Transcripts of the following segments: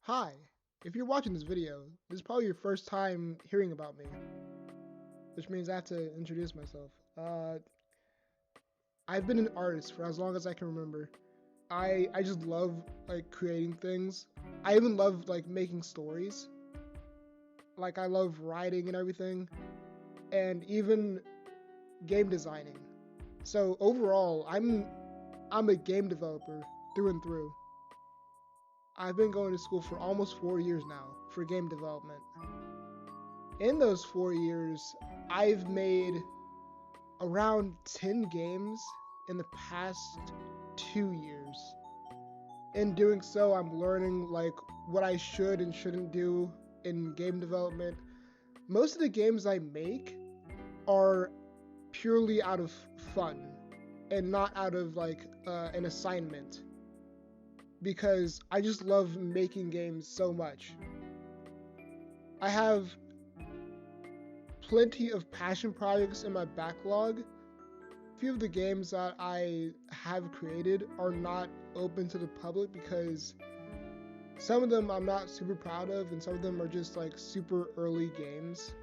Hi, if you're watching this video, this is probably your first time hearing about me, which means I have to introduce myself. I've been an artist for as long as I can remember. I just love like creating things. I even love like making stories. Like I love writing and everything, and even game designing. So overall, I'm a game developer through and through. I've been going to school for almost 4 years now for game development. In those 4 years, I've made around 10 games in the past 2 years. In doing so, I'm learning like what I should and shouldn't do in game development. Most of the games I make are purely out of fun and not out of like an assignment, because I just love making games so much. I have plenty of passion projects in my backlog. A few of the games that I have created are not open to the public because some of them I'm not super proud of, and some of them are just like super early games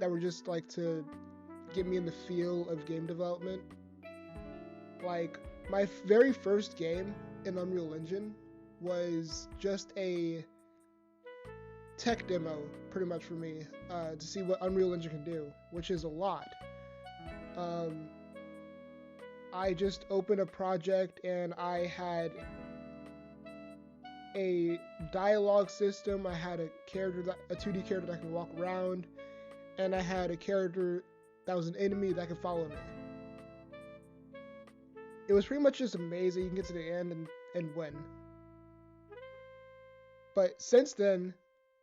that were just like to get me in the feel of game development. Like my very first game in Unreal Engine was just a tech demo pretty much for me, to see what Unreal Engine can do, which is a lot. I just opened a project and I had a dialogue system, I had a 2D character that could walk around, and I had a character that was an enemy that could follow me. It was pretty much just amazing. You can get to the end and win. But since then,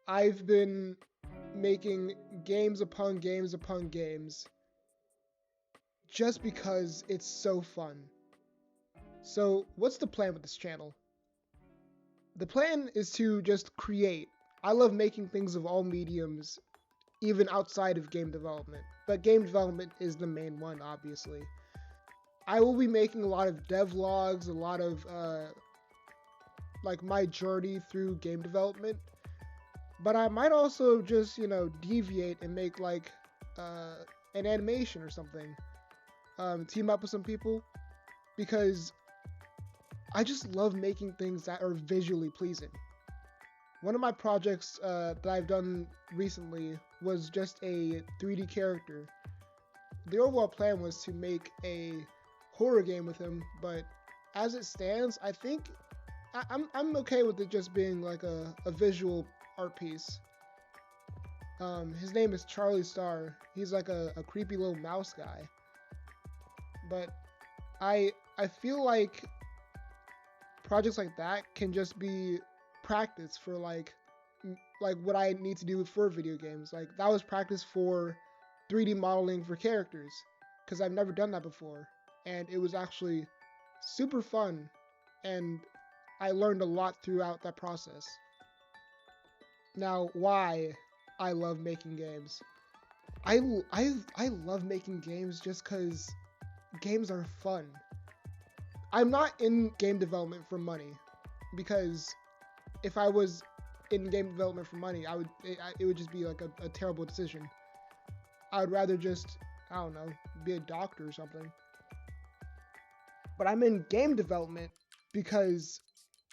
I've been making games upon games upon games just because it's so fun. So what's the plan with this channel? The plan is to just create. I love making things of all mediums, even outside of game development. But game development is the main one, obviously. I will be making a lot of devlogs, a lot of like my journey through game development. But I might also just, deviate and make like an animation or something. Team up with some people, because I just love making things that are visually pleasing. One of my projects that I've done recently was just a 3D character. The overall plan was to make a horror game with him, but as it stands, I think I'm okay with it just being like a visual art piece. His name is Charlie Star. He's like a creepy little mouse guy. But I feel like projects like that can just be practice for like what I need to do for video games. Like that was practice for 3D modeling for characters, because I've never done that before, and it was actually super fun, and I learned a lot throughout that process. Now, why I love making games? I love making games just because games are fun. I'm not in game development for money, because if I was in game development for money, it would just be like a terrible decision. I would rather just, I don't know, be a doctor or something. But I'm in game development because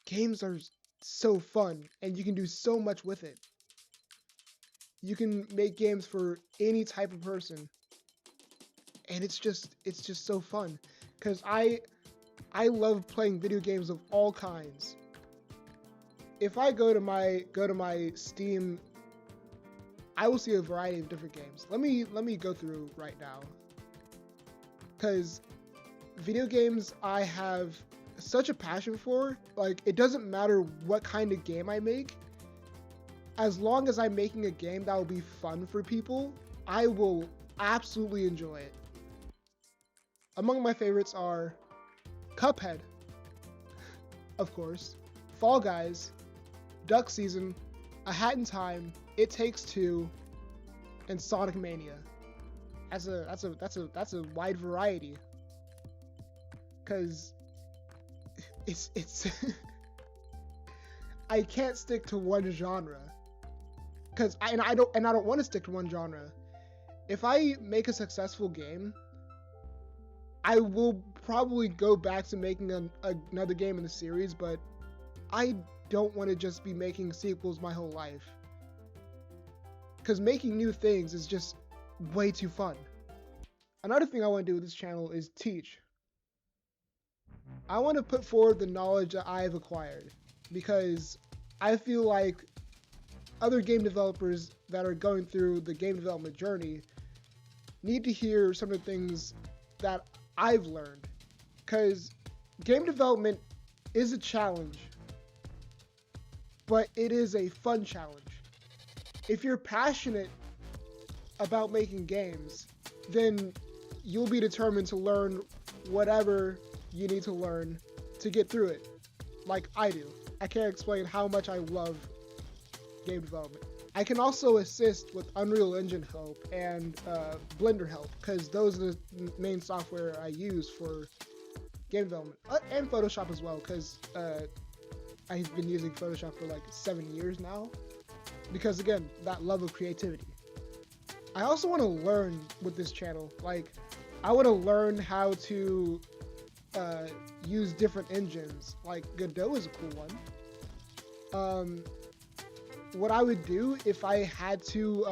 games are so fun and you can do so much with it. You can make games for any type of person, and it's just so fun, because I love playing video games of all kinds. If I go to my Steam, I will see a variety of different games. Let me go through right now, because video games I have such a passion for. Like, it doesn't matter what kind of game I make, as long as I'm making a game that will be fun for people, I will absolutely enjoy it. Among my favorites are Cuphead, of course, Fall Guys, Duck Season, A Hat in Time, It Takes Two, and Sonic Mania. That's a wide variety, because it's I can't stick to one genre, because I don't want to stick to one genre. If I make a successful game, I will probably go back to making another game in the series, but I don't want to just be making sequels my whole life, because making new things is just way too fun. Another thing I want to do with this channel is teach. I want to put forward the knowledge that I've acquired, because I feel like other game developers that are going through the game development journey need to hear some of the things that I've learned, because game development is a challenge, but it is a fun challenge. If you're passionate about making games, then you'll be determined to learn whatever you need to learn to get through it, like I do. I can't explain how much I love game development. I can also assist with Unreal Engine help and Blender help, because those are the main software I use for game development, and Photoshop as well, because I've been using Photoshop for like 7 years now, because again, that love of creativity. I also want to learn with this channel. Like, I want to learn how to use different engines. Like Godot is a cool one. What I would do if I had to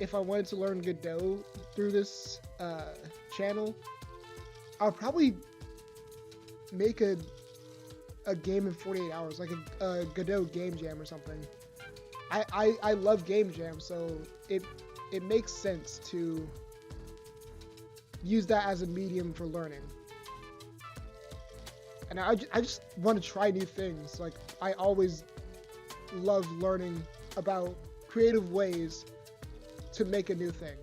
if I wanted to learn Godot through this channel, I'll probably make a game in 48 hours, like a Godot game jam or something. I love game jams, so it makes sense to use that as a medium for learning. And I just want to try new things. Like, I always love learning about creative ways to make a new thing.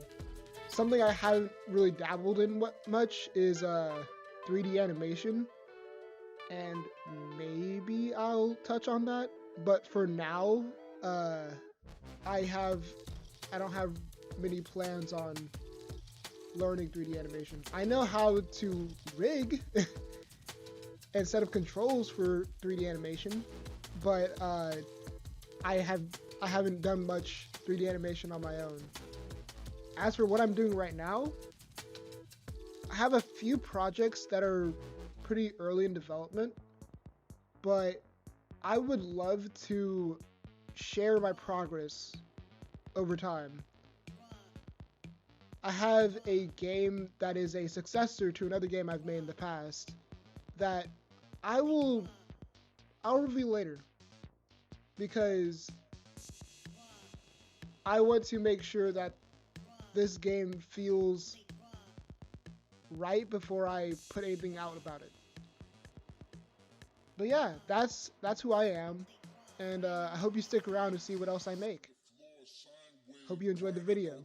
Something I haven't really dabbled in much is 3D animation, and maybe I'll touch on that. But for now, I don't have many plans on learning 3D animation. I know how to rig and set up controls for 3D animation, but I haven't done much 3D animation on my own. As for what I'm doing right now, I have a few projects that are pretty early in development, but I would love to share my progress over time. I have a game that is a successor to another game I've made in the past that I'll reveal later, because I want to make sure that this game feels right before I put anything out about it. But yeah, that's who I am, and I hope you stick around to see what else I make. Hope you enjoyed the video.